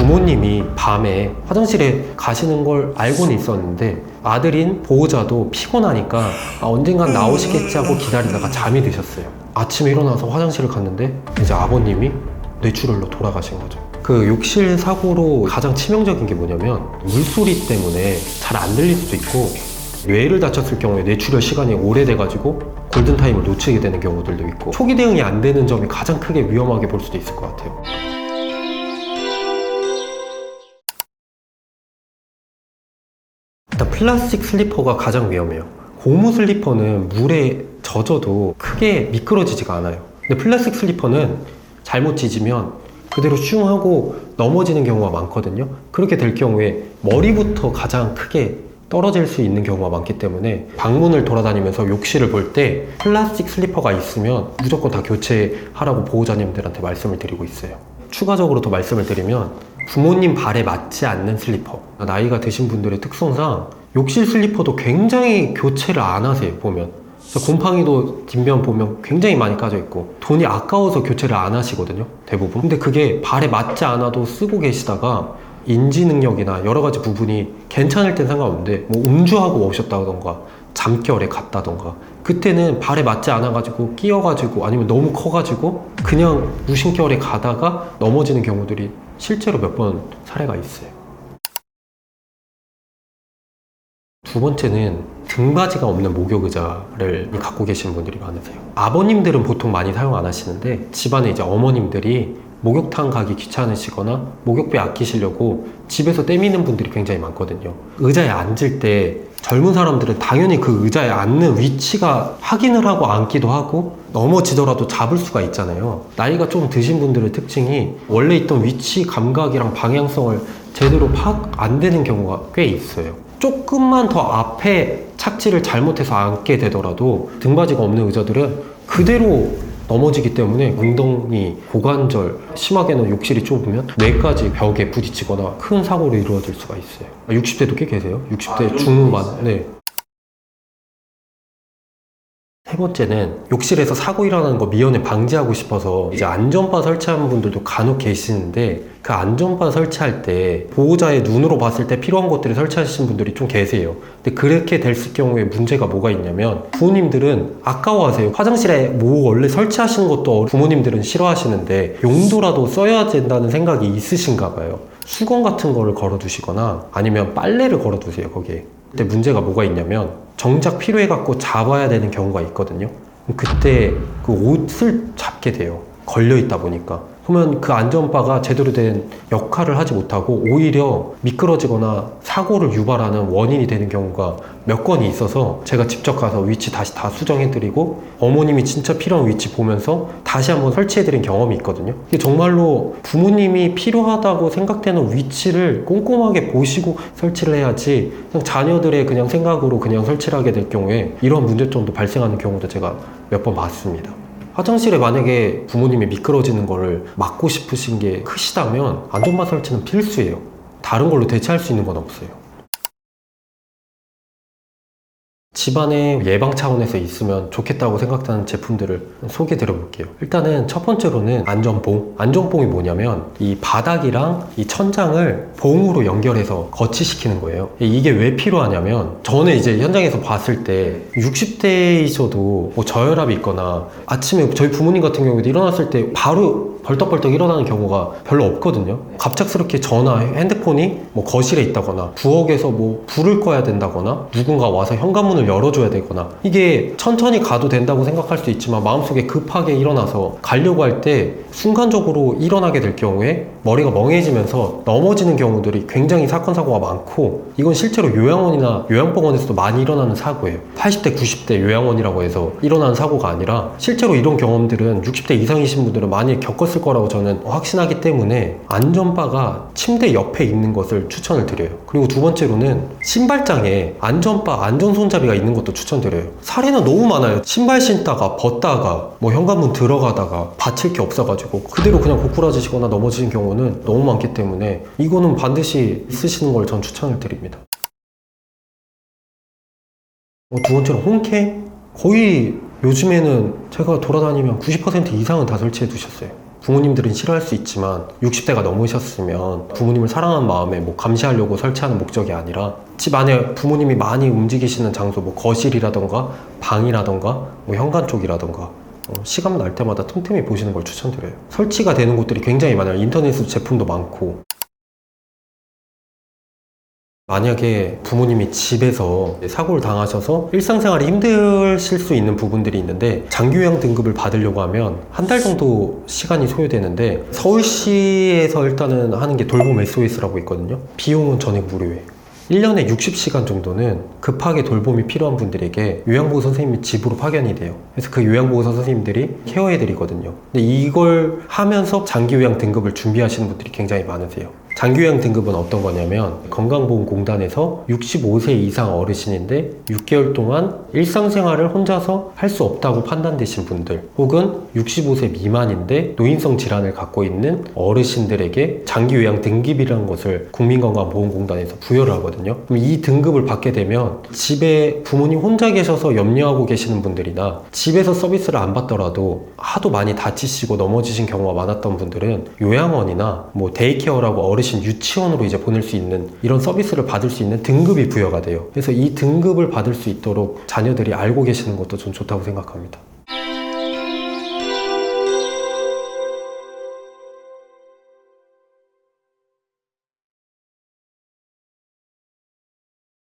부모님이 밤에 화장실에 가시는 걸 알고는 있었는데 아들인 보호자도 피곤하니까 언젠간 나오시겠지 하고 기다리다가 잠이 드셨어요. 아침에 일어나서 화장실을 갔는데 이제 아버님이 뇌출혈로 돌아가신 거죠. 그 욕실 사고로 가장 치명적인 게 뭐냐면 물소리 때문에 잘 안 들릴 수도 있고 뇌를 다쳤을 경우에 뇌출혈 시간이 오래돼가지고 골든타임을 놓치게 되는 경우들도 있고 초기 대응이 안 되는 점이 가장 크게 위험하게 볼 수도 있을 것 같아요. 일단 플라스틱 슬리퍼가 가장 위험해요. 고무 슬리퍼는 물에 젖어도 크게 미끄러지지가 않아요. 근데 플라스틱 슬리퍼는 잘못 찢으면 그대로 슝 하고 넘어지는 경우가 많거든요. 그렇게 될 경우에 머리부터 가장 크게 떨어질 수 있는 경우가 많기 때문에 방문을 돌아다니면서 욕실을 볼 때 플라스틱 슬리퍼가 있으면 무조건 다 교체하라고 보호자님들한테 말씀을 드리고 있어요. 추가적으로 더 말씀을 드리면 부모님 발에 맞지 않는 슬리퍼, 나이가 드신 분들의 특성상 욕실 슬리퍼도 굉장히 교체를 안 하세요. 보면 곰팡이도 뒷면 보면 굉장히 많이 까져 있고 돈이 아까워서 교체를 안 하시거든요, 대부분. 근데 그게 발에 맞지 않아도 쓰고 계시다가 인지 능력이나 여러 가지 부분이 괜찮을 땐 상관없는데 뭐 음주하고 오셨다던가 잠결에 갔다던가 그때는 발에 맞지 않아가지고 끼어가지고 아니면 너무 커가지고 그냥 무심결에 가다가 넘어지는 경우들이 실제로 몇 번 사례가 있어요. 두 번째는 등받이가 없는 목욕의자를 갖고 계신 분들이 많으세요. 아버님들은 보통 많이 사용 안 하시는데 집안에 이제 어머님들이 목욕탕 가기 귀찮으시거나 목욕배 아끼시려고 집에서 떼미는 분들이 굉장히 많거든요. 의자에 앉을 때 젊은 사람들은 당연히 그 의자에 앉는 위치가 확인을 하고 앉기도 하고 넘어지더라도 잡을 수가 있잖아요. 나이가 좀 드신 분들의 특징이 원래 있던 위치 감각이랑 방향성을 제대로 파악 안 되는 경우가 꽤 있어요. 조금만 더 앞에 착지를 잘못해서 앉게 되더라도 등받이가 없는 의자들은 그대로 넘어지기 때문에 엉덩이, 고관절, 심하게는 욕실이 좁으면 뇌까지 벽에 부딪히거나 큰 사고로 이루어질 수가 있어요. 60대도 꽤 계세요. 60대 중후반. 네. 세 번째는 욕실에서 사고 일어나는 거 미연에 방지하고 싶어서 이제 안전바 설치하는 분들도 간혹 계시는데 그 안전바 설치할 때 보호자의 눈으로 봤을 때 필요한 것들을 설치하시는 분들이 좀 계세요. 근데 그렇게 됐을 경우에 문제가 뭐가 있냐면 부모님들은 아까워하세요. 화장실에 뭐 원래 설치하시는 것도 부모님들은 싫어하시는데 용도라도 써야 된다는 생각이 있으신가 봐요. 수건 같은 거를 걸어두시거나 아니면 빨래를 걸어두세요, 거기에. 근데 문제가 뭐가 있냐면 정작 필요해갖고 잡아야 되는 경우가 있거든요. 그때 그 옷을 잡게 돼요. 걸려있다 보니까. 그러면 그 안전바가 제대로 된 역할을 하지 못하고 오히려 미끄러지거나 사고를 유발하는 원인이 되는 경우가 몇 건이 있어서 제가 직접 가서 위치 다시 다 수정해드리고 어머님이 진짜 필요한 위치 보면서 다시 한번 설치해드린 경험이 있거든요. 이게 정말로 부모님이 필요하다고 생각되는 위치를 꼼꼼하게 보시고 설치를 해야지 그냥 자녀들의 그냥 생각으로 그냥 설치를 하게 될 경우에 이런 문제점도 발생하는 경우도 제가 몇 번 봤습니다. 화장실에 만약에 부모님이 미끄러지는 거를 막고 싶으신 게 크시다면 안전바 설치는 필수예요. 다른 걸로 대체할 수 있는 건 없어요. 집안에 예방 차원에서 있으면 좋겠다고 생각하는 제품들을 소개해 드려볼게요. 일단은 첫 번째로는 안전봉. 안전봉이 뭐냐면 이 바닥이랑 이 천장을 봉으로 연결해서 거치시키는 거예요. 이게 왜 필요하냐면 저는 이제 현장에서 봤을 때 60대이셔도 뭐 저혈압이 있거나 아침에 저희 부모님 같은 경우에도 일어났을 때 바로 벌떡벌떡 일어나는 경우가 별로 없거든요. 갑작스럽게 전화, 핸드폰이 뭐 거실에 있다거나 부엌에서 뭐 불을 꺼야 된다거나 누군가 와서 현관문을 열어줘야 되거나 이게 천천히 가도 된다고 생각할 수 있지만 마음속에 급하게 일어나서 가려고 할 때 순간적으로 일어나게 될 경우에 머리가 멍해지면서 넘어지는 경우들이 굉장히 사건 사고가 많고 이건 실제로 요양원이나 요양병원에서도 많이 일어나는 사고예요. 80대 90대 요양원이라고 해서 일어나는 사고가 아니라 실제로 이런 경험들은 60대 이상이신 분들은 많이 겪었을 거라고 저는 확신하기 때문에 안전바가 침대 옆에 있는 것을 추천을 드려요. 그리고 두 번째로는 신발장에 안전바, 안전손잡이가 있는 것도 추천드려요. 사례는 너무 많아요. 신발 신다가 벗다가 뭐 현관문 들어가다가 받칠 게 없어가지고 그대로 그냥 고꾸라지시거나 넘어지는 경우는 너무 많기 때문에 이거는 반드시 쓰시는 걸 전 추천을 드립니다. 두 번째로 홈캠? 거의 요즘에는 제가 돌아다니면 90% 이상은 다 설치해 두셨어요. 부모님들은 싫어할 수 있지만 60대가 넘으셨으면 부모님을 사랑하는 마음에 뭐 감시하려고 설치하는 목적이 아니라 집 안에 부모님이 많이 움직이시는 장소, 뭐 거실이라던가 방이라던가 뭐 현관 쪽이라던가 시간 날 때마다 틈틈이 보시는 걸 추천드려요. 설치가 되는 곳들이 굉장히 많아요. 인터넷으로 제품도 많고. 만약에 부모님이 집에서 사고를 당하셔서 일상생활이 힘드실 수 있는 부분들이 있는데 장기 요양 등급을 받으려고 하면 한 달 정도 시간이 소요되는데 서울시에서 일단은 하는 게 돌봄 SOS라고 있거든요. 비용은 전액 무료예요. 1년에 60시간 정도는 급하게 돌봄이 필요한 분들에게 요양보호 선생님이 집으로 파견이 돼요. 그래서 그 요양보호 선생님들이 케어해드리거든요. 근데 이걸 하면서 장기요양 등급을 준비하시는 분들이 굉장히 많으세요. 장기요양 등급은 어떤 거냐면 건강보험공단에서 65세 이상 어르신인데 6개월 동안 일상생활을 혼자서 할 수 없다고 판단되신 분들, 혹은 65세 미만인데 노인성 질환을 갖고 있는 어르신들에게 장기요양 등급이라는 것을 국민건강보험공단에서 부여를 하거든요. 그럼 이 등급을 받게 되면 집에 부모님 혼자 계셔서 염려하고 계시는 분들이나 집에서 서비스를 안 받더라도 하도 많이 다치시고 넘어지신 경우가 많았던 분들은 요양원이나 뭐 데이케어라고 어르신 유치원으로 이제 보낼 수 있는 이런 서비스를 받을 수 있는 등급이 부여가 돼요. 그래서 이 등급을 받을 수 있도록 자녀들이 알고 계시는 것도 좀 좋다고 생각합니다.